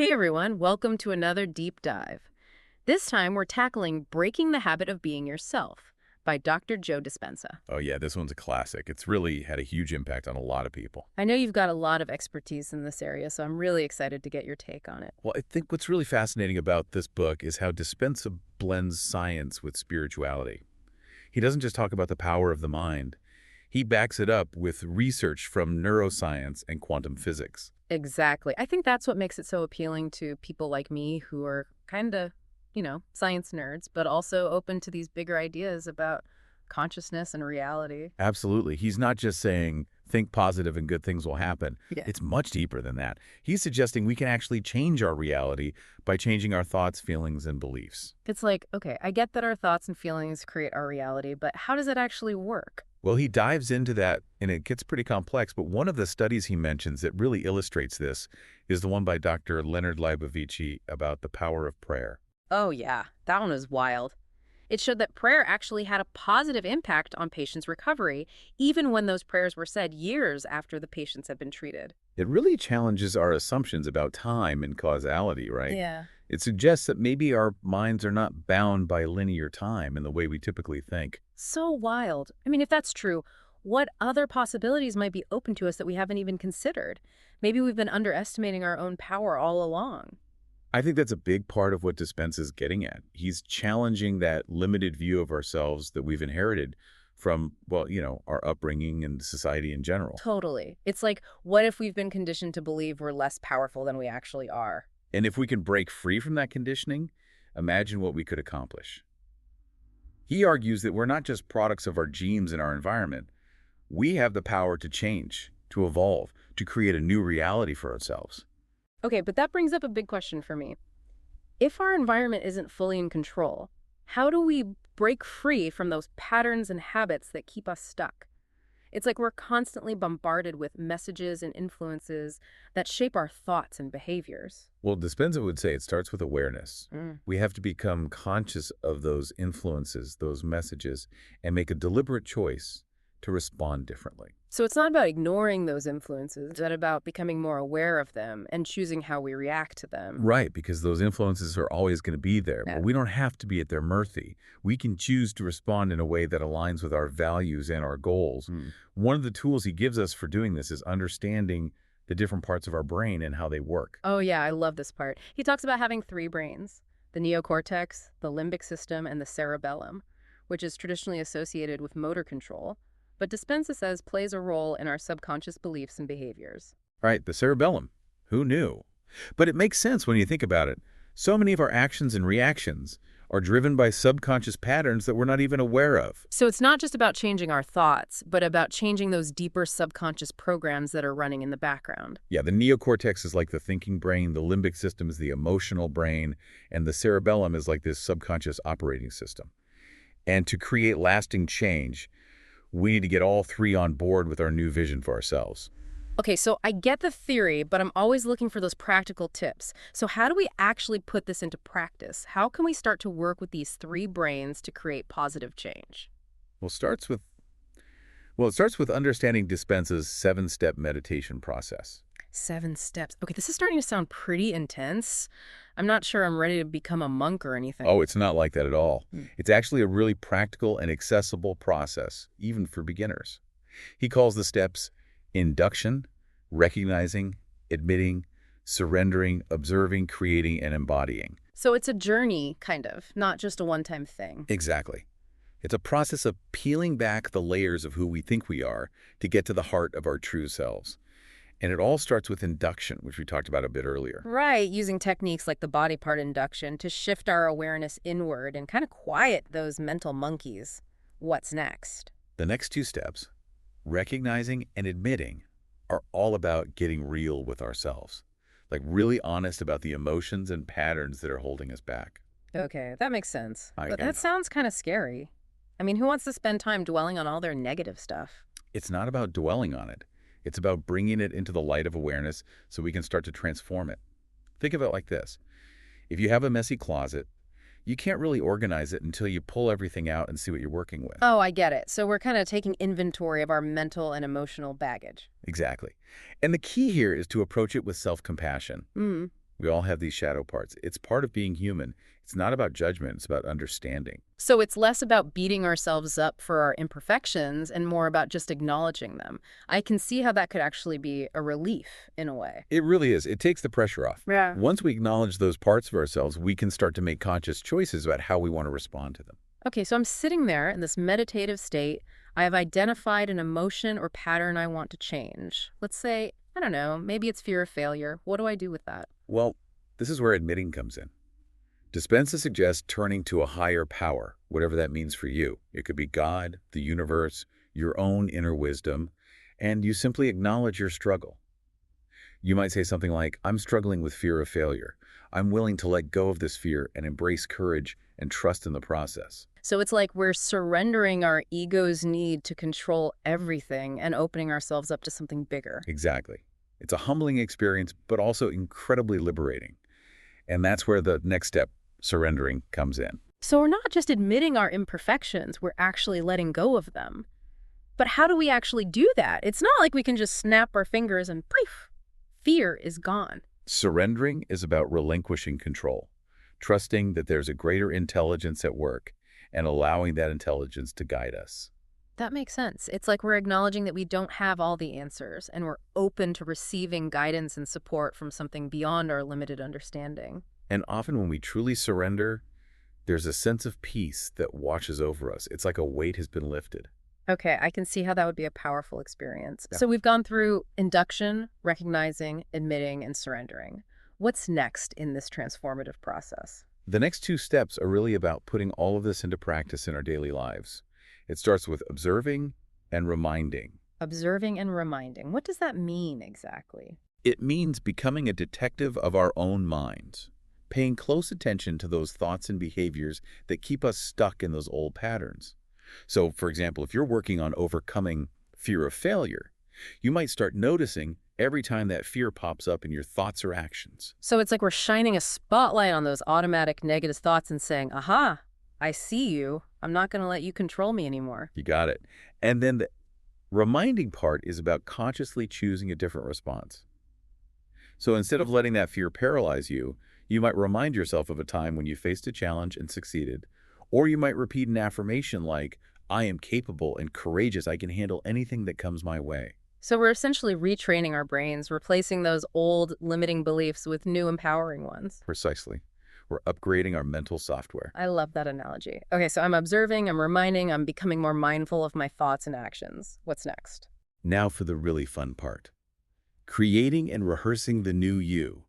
Hey everyone, welcome to another deep dive. This time we're tackling Breaking the Habit of Being Yourself by Dr. Joe Dispenza. Oh yeah, this one's a classic. It's really had a huge impact on a lot of people. I know you've got a lot of expertise in this area, so I'm really excited to get your take on it. Well, I think what's really fascinating about this book is how Dispenza blends science with spirituality. He doesn't just talk about the power of the mind. He backs it up with research from neuroscience and quantum physics. Exactly. I think that's what makes it so appealing to people like me who are kind of, science nerds, but also open to these bigger ideas about consciousness and reality. Absolutely. He's not just saying, think positive and good things will happen. Yeah. It's much deeper than that. He's suggesting we can actually change our reality by changing our thoughts, feelings, and beliefs. It's like, okay, I get that our thoughts and feelings create our reality, but how does it actually work? Well, he dives into that, and it gets pretty complex, but one of the studies he mentions that really illustrates this is the one by Dr. Leonard Leibovici about the power of prayer. Oh, yeah, that one was wild. It showed that prayer actually had a positive impact on patients' recovery, even when those prayers were said years after the patients had been treated. It really challenges our assumptions about time and causality, right? Yeah. It suggests that maybe our minds are not bound by linear time in the way we typically think. So wild. I mean, if that's true, what other possibilities might be open to us that we haven't even considered? Maybe we've been underestimating our own power all along. I think that's a big part of what Dispenza is getting at. He's challenging that limited view of ourselves that we've inherited from, our upbringing and society in general. Totally. It's like, what if we've been conditioned to believe we're less powerful than we actually are? And if we can break free from that conditioning, imagine what we could accomplish. He argues that we're not just products of our genes and our environment. We have the power to change, to evolve, to create a new reality for ourselves. Okay, but that brings up a big question for me. If our environment isn't fully in control, how do we break free from those patterns and habits that keep us stuck? It's like we're constantly bombarded with messages and influences that shape our thoughts and behaviors. Well, Dispenza would say it starts with awareness. Mm. We have to become conscious of those influences, those messages, and make a deliberate choice to respond differently. So it's not about ignoring those influences, it's about becoming more aware of them and choosing how we react to them. Right, because those influences are always going to be there, Yeah. but we don't have to be at their mercy. We can choose to respond in a way that aligns with our values and our goals. One of the tools he gives us for doing this is understanding the different parts of our brain and how they work. Oh yeah, I love this part. He talks about having three brains: the neocortex, the limbic system, and the cerebellum, which is traditionally associated with motor control, but Dispenza says plays a role in our subconscious beliefs and behaviors. Right, the cerebellum. Who knew? But it makes sense when you think about it. So many of our actions and reactions are driven by subconscious patterns that we're not even aware of. So it's not just about changing our thoughts, but about changing those deeper subconscious programs that are running in the background. Yeah, the neocortex is like the thinking brain, the limbic system is the emotional brain, and the cerebellum is like this subconscious operating system. And to create lasting change, we need to get all three on board with our new vision for ourselves. Okay, so I get the theory, but I'm always looking for those practical tips. So how do we actually put this into practice? How can we start to work with these three brains to create positive change? Well, it starts with understanding Dispenza's 7-step meditation process. 7 steps. Okay, this is starting to sound pretty intense. I'm not sure I'm ready to become a monk or anything. Oh, it's not like that at all. Hmm. It's actually a really practical and accessible process, even for beginners. He calls the steps induction, recognizing, admitting, surrendering, observing, creating, and embodying. So it's a journey, kind of, not just a one-time thing. Exactly. It's a process of peeling back the layers of who we think we are to get to the heart of our true selves. And it all starts with induction, which we talked about a bit earlier. Right, using techniques like the body part induction to shift our awareness inward and kind of quiet those mental monkeys. What's next? The next 2 steps, recognizing and admitting, are all about getting real with ourselves, like really honest about the emotions and patterns that are holding us back. Okay, that makes sense. I But know. that sounds kind of scary. I mean, who wants to spend time dwelling on all their negative stuff? It's not about dwelling on it. It's about bringing it into the light of awareness so we can start to transform it. Think of it like this. If you have a messy closet, you can't really organize it until you pull everything out and see what you're working with. Oh, I get it. So we're kind of taking inventory of our mental and emotional baggage. Exactly. And the key here is to approach it with self-compassion. Mm. We all have these shadow parts. It's part of being human. It's not about judgment. It's about understanding. So it's less about beating ourselves up for our imperfections and more about just acknowledging them. I can see how that could actually be a relief in a way. It really is. It takes the pressure off. Yeah. Once we acknowledge those parts of ourselves, we can start to make conscious choices about how we want to respond to them. Okay, so I'm sitting there in this meditative state. I have identified an emotion or pattern I want to change. Let's say, I don't know, maybe it's fear of failure. What do I do with that? Well, this is where admitting comes in. Dispenza suggests turning to a higher power, whatever that means for you. It could be God, the universe, your own inner wisdom, and you simply acknowledge your struggle. You might say something like, I'm struggling with fear of failure. I'm willing to let go of this fear and embrace courage and trust in the process. So it's like we're surrendering our ego's need to control everything and opening ourselves up to something bigger. Exactly. It's a humbling experience, but also incredibly liberating. And that's where the next step, surrendering, comes in. So we're not just admitting our imperfections, we're actually letting go of them. But how do we actually do that? It's not like we can just snap our fingers and poof, fear is gone. Surrendering is about relinquishing control, trusting that there's a greater intelligence at work, and allowing that intelligence to guide us. That makes sense. It's like we're acknowledging that we don't have all the answers, and we're open to receiving guidance and support from something beyond our limited understanding. And often when we truly surrender, there's a sense of peace that washes over us. It's like a weight has been lifted. Okay, I can see how that would be a powerful experience. Yeah. So we've gone through induction, recognizing, admitting, and surrendering. What's next in this transformative process? The next two steps are really about putting all of this into practice in our daily lives. It starts with observing and reminding. Observing and reminding. What does that mean exactly? It means becoming a detective of our own minds, paying close attention to those thoughts and behaviors that keep us stuck in those old patterns. So, for example, if you're working on overcoming fear of failure, you might start noticing every time that fear pops up in your thoughts or actions. So it's like we're shining a spotlight on those automatic negative thoughts and saying, aha, I see you. I'm not going to let you control me anymore. You got it. And then the reminding part is about consciously choosing a different response. So instead of letting that fear paralyze you, you might remind yourself of a time when you faced a challenge and succeeded. Or you might repeat an affirmation like, I am capable and courageous. I can handle anything that comes my way. So we're essentially retraining our brains, replacing those old limiting beliefs with new empowering ones. Precisely. We're upgrading our mental software. I love that analogy. Okay, so I'm observing, I'm reminding, I'm becoming more mindful of my thoughts and actions. What's next? Now for the really fun part. Creating and rehearsing the new you.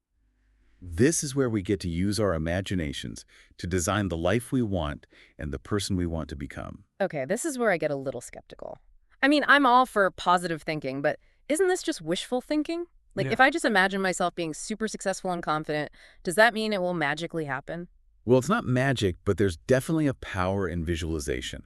This is where we get to use our imaginations to design the life we want and the person we want to become. Okay, this is where I get a little skeptical. I mean, I'm all for positive thinking, but isn't this just wishful thinking? Like, Yeah. if I just imagine myself being super successful and confident, does that mean it will magically happen? Well, it's not magic, but there's definitely a power in visualization.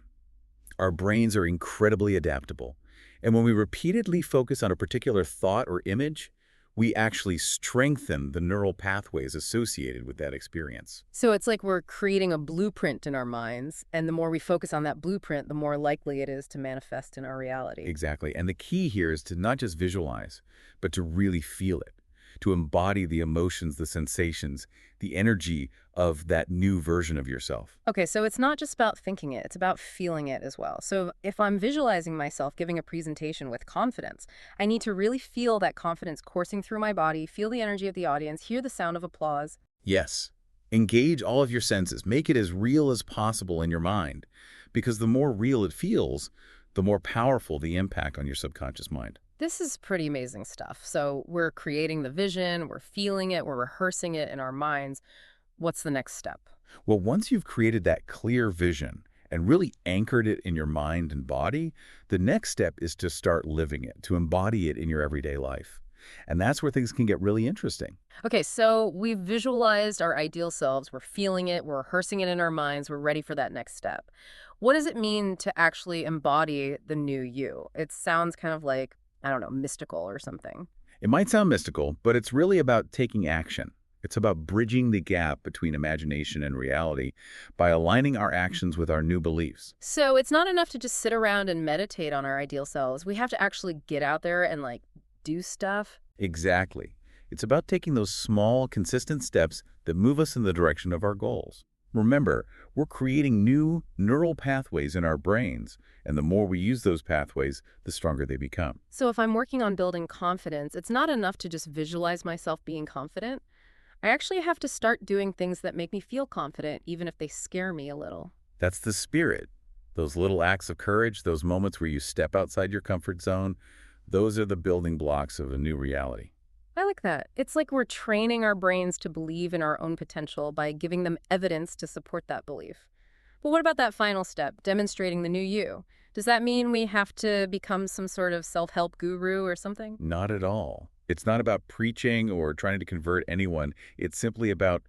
Our brains are incredibly adaptable. And when we repeatedly focus on a particular thought or image, we actually strengthen the neural pathways associated with that experience. So it's like we're creating a blueprint in our minds, and the more we focus on that blueprint, the more likely it is to manifest in our reality. Exactly. And the key here is to not just visualize, but to really feel it, to embody the emotions, the sensations, the energy of that new version of yourself. Okay, so it's not just about thinking it, it's about feeling it as well. So if I'm visualizing myself giving a presentation with confidence, I need to really feel that confidence coursing through my body, feel the energy of the audience, hear the sound of applause. Yes. Engage all of your senses. Make it as real as possible in your mind, because the more real it feels, the more powerful the impact on your subconscious mind. This is pretty amazing stuff. So we're creating the vision, we're feeling it, we're rehearsing it in our minds. What's the next step? Well, once you've created that clear vision and really anchored it in your mind and body, the next step is to start living it, to embody it in your everyday life. And that's where things can get really interesting. Okay, so we've visualized our ideal selves, we're feeling it, we're rehearsing it in our minds, we're ready for that next step. What does it mean to actually embody the new you? It sounds kind of like, I don't know, mystical or something. It might sound mystical, but it's really about taking action. It's about bridging the gap between imagination and reality by aligning our actions with our new beliefs. So it's not enough to just sit around and meditate on our ideal selves. We have to actually get out there and do stuff. Exactly. It's about taking those small, consistent steps that move us in the direction of our goals. Remember, we're creating new neural pathways in our brains, and the more we use those pathways, the stronger they become. So if I'm working on building confidence, it's not enough to just visualize myself being confident. I actually have to start doing things that make me feel confident, even if they scare me a little. That's the spirit. Those little acts of courage, those moments where you step outside your comfort zone, those are the building blocks of a new reality. I like that. It's like we're training our brains to believe in our own potential by giving them evidence to support that belief. But what about that final step, demonstrating the new you? Does that mean we have to become some sort of self-help guru or something? Not at all. It's not about preaching or trying to convert anyone. It's simply about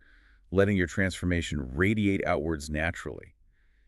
letting your transformation radiate outwards naturally,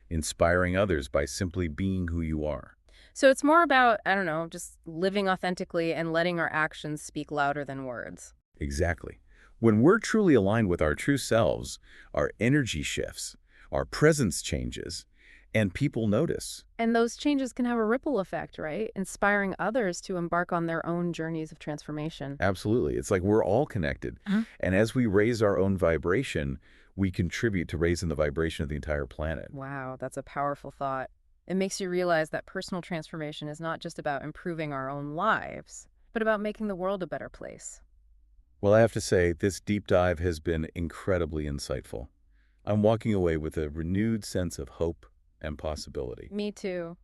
inspiring others by simply being who you are. So it's more about, I don't know, just living authentically and letting our actions speak louder than words. Exactly. When we're truly aligned with our true selves, our energy shifts, our presence changes, and people notice. And those changes can have a ripple effect, right? Inspiring others to embark on their own journeys of transformation. Absolutely. It's like we're all connected. And as we raise our own vibration, we contribute to raising the vibration of the entire planet. Wow, that's a powerful thought. It makes you realize that personal transformation is not just about improving our own lives, but about making the world a better place. Well, I have to say, this deep dive has been incredibly insightful. I'm walking away with a renewed sense of hope and possibility. Me too.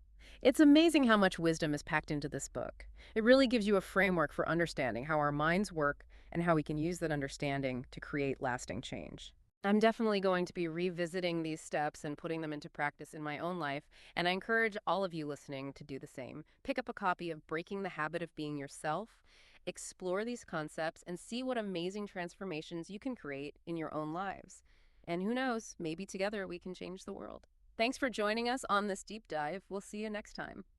It's amazing how much wisdom is packed into this book. It really gives you a framework for understanding how our minds work and how we can use that understanding to create lasting change. I'm definitely going to be revisiting these steps and putting them into practice in my own life, and I encourage all of you listening to do the same. Pick up a copy of Breaking the Habit of Being Yourself, explore these concepts, and see what amazing transformations you can create in your own lives. And who knows, maybe together we can change the world. Thanks for joining us on this deep dive. We'll see you next time.